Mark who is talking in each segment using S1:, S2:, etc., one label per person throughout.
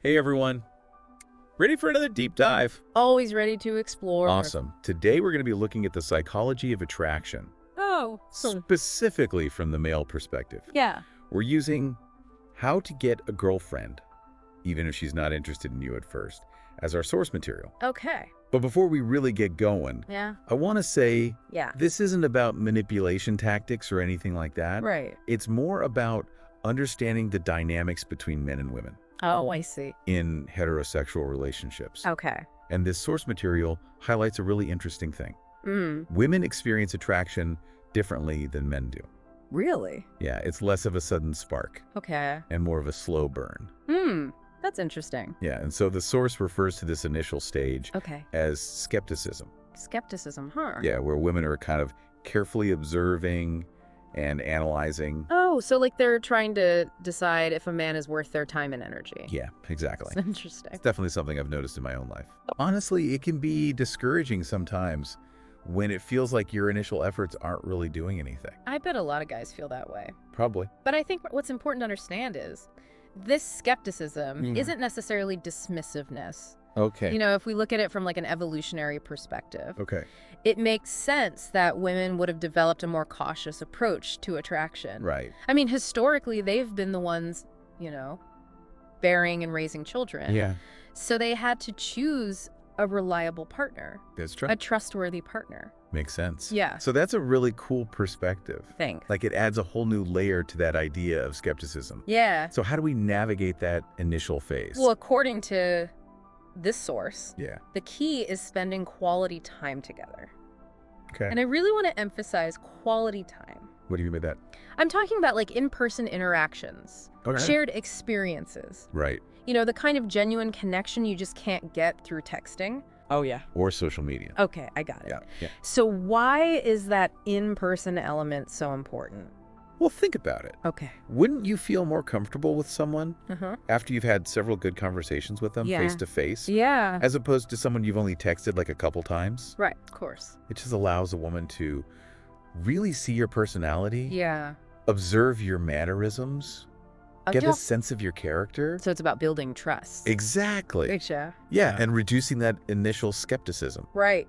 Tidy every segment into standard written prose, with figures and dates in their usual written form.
S1: Hey everyone, ready for another deep dive?
S2: Always ready to explore.
S1: Awesome. Today we're going to be looking at the psychology of attraction,
S2: Oh,
S1: specifically from the male perspective.
S2: yeah.
S1: We're using how to get a girlfriend, even if she's not interested in you at first, as our source material.
S2: Okay.
S1: But before we really get going,
S2: Yeah.
S1: I want to say
S2: Yeah.
S1: this isn't about manipulation tactics or anything like that.
S2: Right.
S1: It's more about understanding the dynamics between men and women
S2: Oh, I see.
S1: in heterosexual relationships.
S2: Okay.
S1: And this source material highlights a really interesting thing.
S2: Mm.
S1: Women experience attraction differently than men do.
S2: Really?
S1: Yeah, it's less of a sudden spark
S2: Okay.
S1: and more of a slow burn.
S2: That's interesting.
S1: Yeah, and so the source refers to this initial stage
S2: Okay.
S1: as skepticism.
S2: Skepticism, huh?
S1: Yeah, where women are kind of carefully observing and analyzing.
S2: Oh, so like they're trying to decide if a man is worth their time and energy.
S1: Yeah, exactly.
S2: That's interesting.
S1: It's definitely something I've noticed in my own life. Honestly, it can be discouraging sometimes when it feels like your initial efforts aren't really doing anything.
S2: I bet a lot of guys feel that way.
S1: Probably.
S2: But I think what's important to understand is this skepticism isn't necessarily dismissiveness.
S1: Okay.
S2: You know, if we look at it from like an evolutionary perspective,
S1: Okay.
S2: it makes sense that women would have developed a more cautious approach to attraction.
S1: Right.
S2: I mean, historically, they've been the ones, bearing and raising children.
S1: Yeah.
S2: So they had to choose a reliable partner,
S1: That's true.
S2: a trustworthy partner.
S1: Makes sense.
S2: Yeah.
S1: So that's a really cool perspective.
S2: Thanks.
S1: Like it adds a whole new layer to that idea of skepticism.
S2: Yeah.
S1: So how do we navigate that initial phase?
S2: Well, according to this source,
S1: yeah.
S2: the key is spending quality time together.
S1: Okay.
S2: And I really want to emphasize quality time.
S1: What do you mean by that?
S2: I'm talking about like in-person interactions,
S1: Okay.
S2: shared experiences.
S1: Right.
S2: You know, the kind of genuine connection you just can't get through texting. Oh, yeah.
S1: Or social media.
S2: Okay, I got it.
S1: Yeah. Yeah.
S2: So why is that in-person element so important?
S1: Well, think about it.
S2: Okay.
S1: Wouldn't you feel more comfortable with someone
S2: Uh-huh.
S1: after you've had several good conversations with them
S2: Yeah.
S1: face to face?
S2: Yeah.
S1: As opposed to someone you've only texted like a couple times?
S2: Right, of course.
S1: It just allows a woman to really see your personality,
S2: Yeah.
S1: observe your mannerisms, get a sense of your character.
S2: So it's about building trust.
S1: Exactly.
S2: Gotcha.
S1: Yeah, and reducing that initial skepticism.
S2: Right.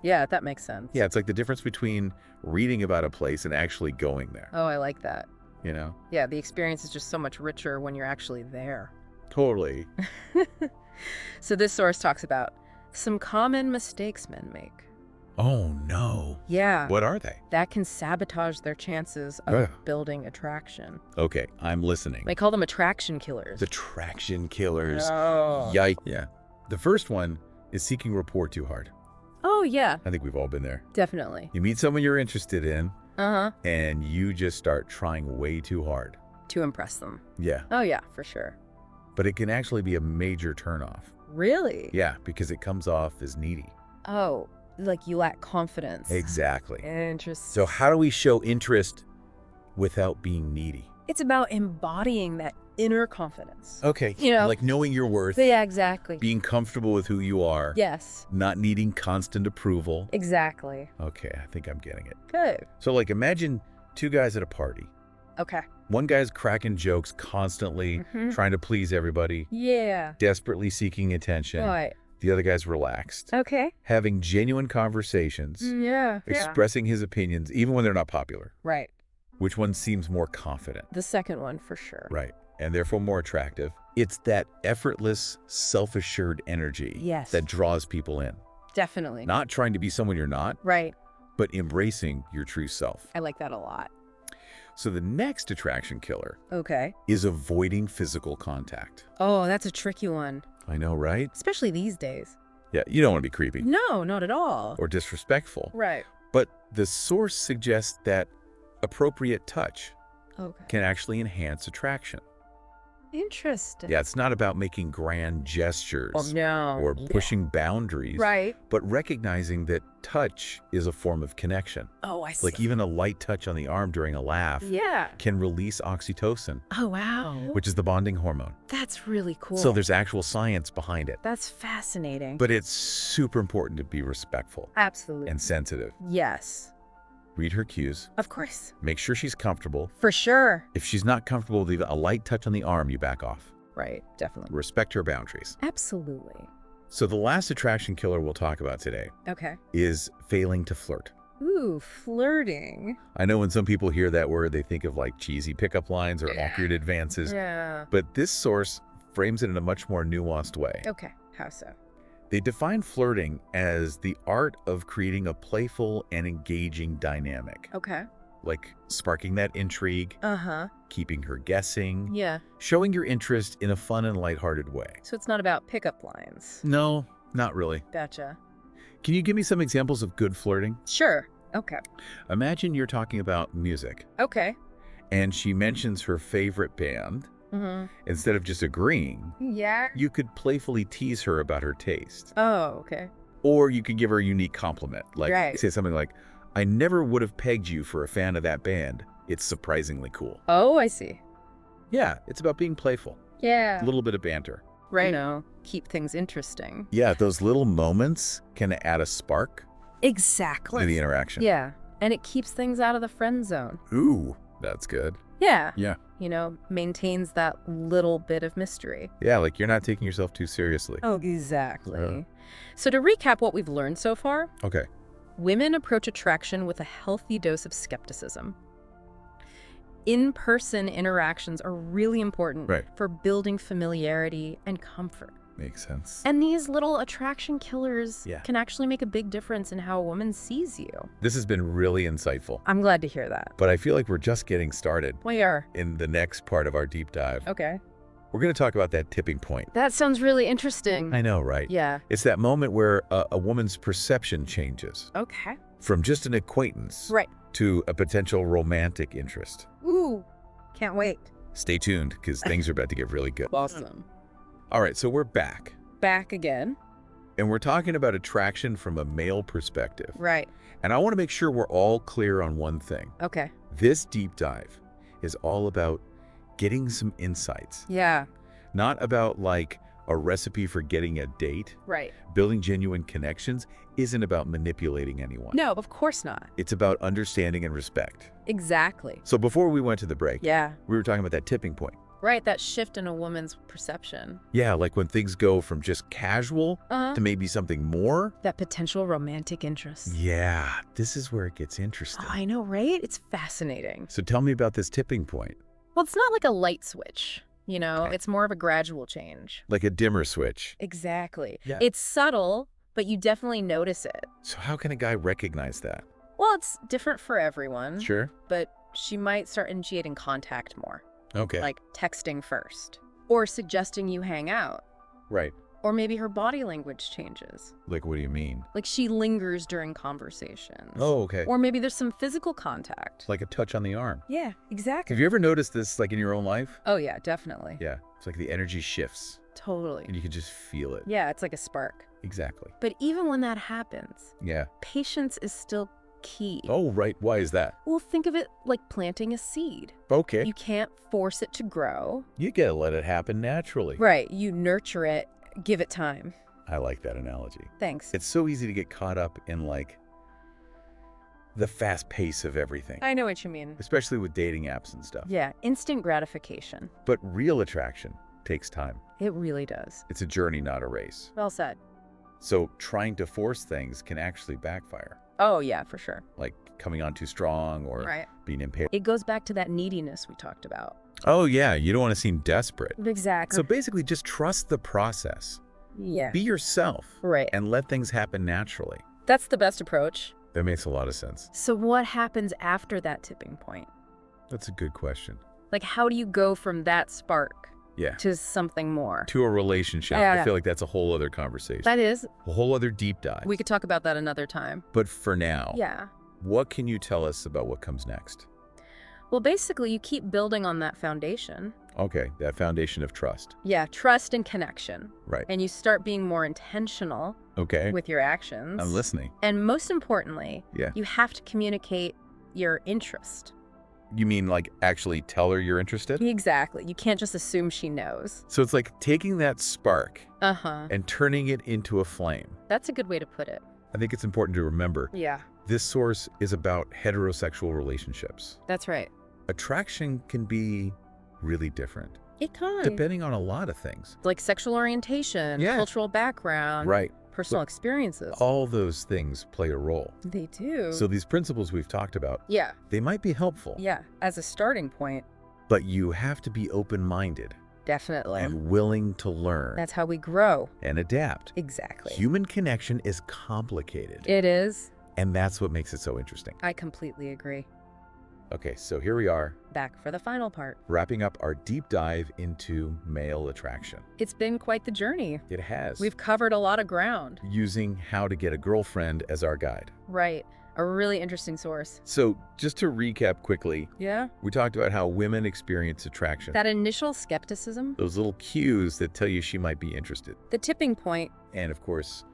S2: Yeah, that makes sense.
S1: Yeah, it's like the difference between reading about a place and actually going there,
S2: Oh, I like that.
S1: you know?
S2: Yeah, the experience is just so much richer when you're actually there.
S1: Totally.
S2: So this source talks about some common mistakes men make.
S1: Oh, no.
S2: Yeah.
S1: What are they?
S2: That can sabotage their chances of
S1: Ugh.
S2: building attraction.
S1: Okay, I'm listening.
S2: They call them attraction killers.
S1: The traction killers.
S2: Oh.
S1: Yike. Yeah. The first one is seeking rapport too hard.
S2: Oh, yeah,
S1: I think we've all been there.
S2: definitely.
S1: You meet someone you're interested in,
S2: Uh-huh.
S1: and you just start trying way too hard.
S2: To impress them.
S1: Yeah.
S2: Oh, yeah, for sure.
S1: But it can actually be a major turnoff.
S2: Really?
S1: Yeah, because it comes off as needy.
S2: Oh, like you lack confidence.
S1: Exactly.
S2: Interesting.
S1: So how do we show interest without being needy?
S2: It's about embodying that inner confidence.
S1: Okay.
S2: You know.
S1: Like knowing your worth,
S2: Yeah, exactly.
S1: being comfortable with who you are,
S2: Yes,
S1: not needing constant approval.
S2: exactly.
S1: Okay, I think I'm getting it.
S2: Good.
S1: So like imagine two guys at a party.
S2: Okay.
S1: One guy's cracking jokes constantly, trying to please everybody,
S2: Yeah.
S1: desperately seeking attention.
S2: Right.
S1: The other guy's relaxed,
S2: Okay.
S1: having genuine conversations,
S2: Yeah.
S1: expressing his opinions, even when they're not popular.
S2: Right.
S1: Which one seems more confident?
S2: The second one for sure.
S1: Right. And therefore more attractive. It's that effortless, self-assured energy
S2: Yes.
S1: that draws people in.
S2: Definitely.
S1: Not trying to be someone you're not,
S2: Right.
S1: but embracing your true self.
S2: I like that a lot.
S1: So the next attraction killer
S2: Okay.
S1: is avoiding physical contact.
S2: Oh, that's a tricky one.
S1: I know, right?
S2: Especially these days.
S1: Yeah, you don't want to be creepy
S2: No, not at all.
S1: or disrespectful.
S2: Right.
S1: But the source suggests that appropriate touch
S2: Okay.
S1: can actually enhance attraction.
S2: Interesting.
S1: Yeah, it's not about making grand gestures
S2: Oh, no.
S1: or pushing boundaries,
S2: Right.
S1: but recognizing that touch is a form of connection.
S2: Oh, I see.
S1: Like even a light touch on the arm during a laugh
S2: Yeah.
S1: can release oxytocin,
S2: Oh, wow.
S1: which is the bonding hormone.
S2: That's really cool.
S1: So there's actual science behind it.
S2: That's fascinating.
S1: But it's super important to be respectful
S2: Absolutely.
S1: and sensitive.
S2: Yes.
S1: Read her cues.
S2: Of course.
S1: Make sure she's comfortable.
S2: For sure.
S1: If she's not comfortable with even a light touch on the arm, you back off.
S2: Right, definitely.
S1: Respect her boundaries.
S2: Absolutely.
S1: So the last attraction killer we'll talk about today
S2: Okay.
S1: is failing to flirt.
S2: Ooh, flirting.
S1: I know when some people hear that word, they think of like cheesy pickup lines or awkward advances,
S2: Yeah.
S1: but this source frames it in a much more nuanced way.
S2: Okay, how so?
S1: They define flirting as the art of creating a playful and engaging dynamic,
S2: Okay.
S1: like sparking that intrigue,
S2: Uh-huh.
S1: keeping her guessing,
S2: Yeah.
S1: showing your interest in a fun and lighthearted way.
S2: So it's not about pickup lines.
S1: No, not really.
S2: Gotcha.
S1: Can you give me some examples of good flirting?
S2: Sure. Okay.
S1: Imagine you're talking about music,
S2: Okay.
S1: and she mentions her favorite band.
S2: Mm-hmm.
S1: Instead of just agreeing,
S2: Yeah.
S1: you could playfully tease her about her taste.
S2: Oh, okay.
S1: Or you could give her a unique compliment, like
S2: Right.
S1: say something like, I never would have pegged you for a fan of that band. It's surprisingly cool.
S2: Oh, I see.
S1: Yeah, it's about being playful.
S2: Yeah.
S1: A little bit of banter.
S2: Right. Keep things interesting.
S1: Yeah, those little moments can add a spark to
S2: Exactly.
S1: the interaction.
S2: Yeah. And it keeps things out of the friend zone.
S1: Ooh, that's good.
S2: Yeah.
S1: Yeah.
S2: Maintains that little bit of mystery.
S1: Yeah, like you're not taking yourself too seriously.
S2: Oh, exactly.
S1: Yeah.
S2: So to recap what we've learned so far,
S1: Okay.
S2: women approach attraction with a healthy dose of skepticism. In-person interactions are really important
S1: Right.
S2: for building familiarity and comfort.
S1: Makes sense.
S2: And these little attraction killers
S1: Yeah.
S2: can actually make a big difference in how a woman sees you.
S1: This has been really insightful,
S2: I'm glad to hear that.
S1: but I feel like we're just getting started.
S2: We are.
S1: In the next part of our deep dive,
S2: Okay.
S1: we're going to talk about that tipping point.
S2: That sounds really interesting.
S1: I know, right?
S2: Yeah.
S1: It's that moment where a woman's perception changes
S2: Okay.
S1: from just an acquaintance
S2: Right.
S1: to a potential romantic interest.
S2: Ooh. Can't wait.
S1: Stay tuned because things are about to get really good.
S2: Awesome.
S1: All right, so we're back.
S2: Back again.
S1: And we're talking about attraction from a male perspective.
S2: Right.
S1: And I want to make sure we're all clear on one thing.
S2: Okay.
S1: This deep dive is all about getting some insights,
S2: Yeah.
S1: not about like a recipe for getting a date.
S2: Right.
S1: Building genuine connections isn't about manipulating anyone.
S2: No, of course not.
S1: It's about understanding and respect.
S2: Exactly.
S1: So before we went to the break,
S2: Yeah.
S1: we were talking about that tipping point.
S2: Right. That shift in a woman's perception.
S1: Yeah, like when things go from just casual
S2: Uh-huh.
S1: to maybe something more.
S2: That potential romantic interest.
S1: Yeah, this is where it gets interesting.
S2: Oh, I know, right? It's fascinating.
S1: So tell me about this tipping point.
S2: Well, it's not like a light switch,
S1: Okay.
S2: It's more of a gradual change.
S1: Like a dimmer switch.
S2: Exactly.
S1: Yeah.
S2: It's subtle, but you definitely notice it.
S1: So how can a guy recognize that?
S2: Well, it's different for everyone.
S1: Sure.
S2: But she might start initiating contact more,
S1: Okay.
S2: like texting first, or suggesting you hang out.
S1: Right.
S2: Or maybe her body language changes.
S1: Like, what do you mean?
S2: Like she lingers during conversations.
S1: Oh, okay.
S2: Or maybe there's some physical contact.
S1: Like a touch on the arm.
S2: Yeah, exactly.
S1: Have you ever noticed this, like in your own life?
S2: Oh, yeah, definitely.
S1: Yeah. It's like the energy shifts
S2: Totally.
S1: and you can just feel it.
S2: Yeah, it's like a spark.
S1: Exactly.
S2: But even when that happens,
S1: Yeah.
S2: patience is still key.
S1: Oh, right. Why is that?
S2: Well, think of it like planting a seed.
S1: Okay.
S2: You can't force it to grow.
S1: You gotta let it happen naturally.
S2: Right. You nurture it, give it time.
S1: I like that analogy.
S2: Thanks.
S1: It's so easy to get caught up in like the fast pace of everything,
S2: I know what you mean.
S1: especially with dating apps and stuff.
S2: Yeah, instant gratification.
S1: But real attraction takes time.
S2: It really does.
S1: It's a journey, not a race.
S2: Well said.
S1: So trying to force things can actually backfire,
S2: Oh, yeah, for sure.
S1: like coming on too strong or
S2: Right.
S1: being impatient.
S2: It goes back to that neediness we talked about.
S1: Oh, yeah. You don't want to seem desperate.
S2: Exactly.
S1: So basically, just trust the process.
S2: Yeah.
S1: Be yourself
S2: Right.
S1: and let things happen naturally.
S2: That's the best approach.
S1: That makes a lot of sense.
S2: So what happens after that tipping point?
S1: That's a good question.
S2: Like, how do you go from that spark
S1: Yeah.
S2: to something more?
S1: To a relationship.
S2: Yeah.
S1: I feel like that's a whole other conversation.
S2: That is,
S1: A whole other deep dive.
S2: we could talk about that another time.
S1: But for now,
S2: Yeah.
S1: what can you tell us about what comes next?
S2: Well, basically, you keep building on that foundation.
S1: Okay, that foundation of trust.
S2: Yeah, trust and connection.
S1: Right.
S2: And you start being more intentional
S1: Okay.
S2: with your actions.
S1: I'm listening.
S2: And most importantly,
S1: Yeah.
S2: you have to communicate your interest.
S1: You mean like actually tell her you're interested?
S2: Exactly. You can't just assume she knows.
S1: So it's like taking that spark
S2: Uh-huh.
S1: and turning it into a flame.
S2: That's a good way to put it.
S1: I think it's important to remember
S2: Yeah,
S1: this source is about heterosexual relationships.
S2: that's right.
S1: Attraction can be really different.
S2: It can.
S1: depending on a lot of things.
S2: Like sexual orientation,
S1: Yeah.
S2: cultural background,
S1: Right.
S2: personal
S1: Look,
S2: experiences.
S1: all those things play a role.
S2: They do.
S1: So these principles we've talked about,
S2: yeah.
S1: they might be helpful,
S2: Yeah. As a starting point,
S1: but you have to be open-minded
S2: definitely.
S1: and willing to learn
S2: That's how we grow.
S1: and adapt.
S2: Exactly.
S1: Human connection is complicated,
S2: It is.
S1: and that's what makes it so interesting.
S2: I completely agree.
S1: Okay, so here we are,
S2: Back for the final part.
S1: wrapping up our deep dive into male attraction.
S2: It's been quite the journey.
S1: It has.
S2: We've covered a lot of ground.
S1: Using how to get a girlfriend as our guide.
S2: Right. A really interesting source.
S1: So just to recap quickly,
S2: Yeah.
S1: we talked about how women experience attraction.
S2: That initial skepticism,
S1: Those little cues that tell you she might be interested.
S2: the tipping point,
S1: And of course,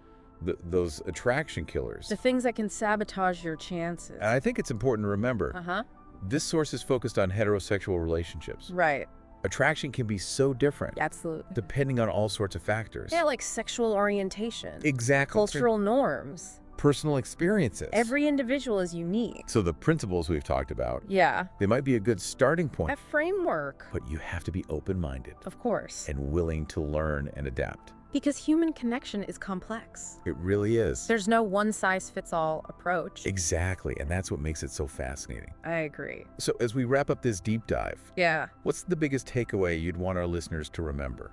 S1: those attraction killers.
S2: the things that can sabotage your chances.
S1: And I think it's important to remember,
S2: Uh-huh.
S1: this source is focused on heterosexual relationships.
S2: Right.
S1: Attraction can be so different,
S2: Absolutely.
S1: depending on all sorts of factors.
S2: Yeah, like sexual orientation,
S1: Exactly.
S2: cultural norms.
S1: Personal experiences.
S2: Every individual is unique.
S1: So the principles we've talked about,
S2: Yeah.
S1: they might be a good starting point,
S2: A framework,
S1: but you have to be open-minded
S2: of course.
S1: and willing to learn and adapt.
S2: Because human connection is complex.
S1: It really is.
S2: There's no one-size-fits-all approach.
S1: Exactly, and that's what makes it so fascinating.
S2: I agree.
S1: So as we wrap up this deep dive,
S2: Yeah.
S1: what's the biggest takeaway you'd want our listeners to remember?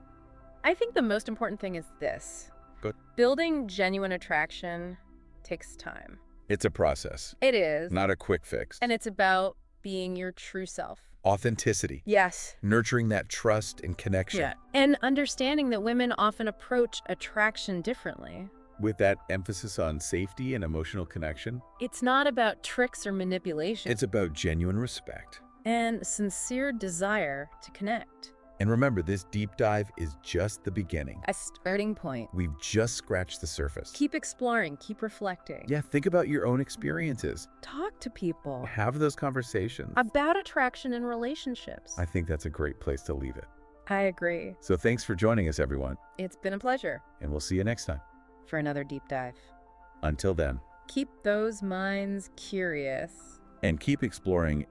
S2: I think the most important thing is this.
S1: Good.
S2: Building genuine attraction takes time.
S1: It's a process,
S2: It is.
S1: not a quick fix.
S2: And it's about being your true self.
S1: Authenticity,
S2: Yes.
S1: nurturing that trust and connection.
S2: Yeah. And understanding that women often approach attraction differently.
S1: With that emphasis on safety and emotional connection,
S2: It's not about tricks or manipulation.
S1: it's about genuine respect.
S2: and sincere desire to connect.
S1: And remember, this deep dive is just the beginning.
S2: A starting point.
S1: We've just scratched the surface.
S2: Keep exploring, keep reflecting.
S1: Yeah, think about your own experiences.
S2: Talk to people
S1: Have those conversations.
S2: about attraction in relationships.
S1: I think that's a great place to leave it.
S2: I agree.
S1: So thanks for joining us, everyone,
S2: It's been a pleasure
S1: and we'll see you next time.
S2: for another deep dive.
S1: Until then,
S2: Keep those minds curious.
S1: and keep exploring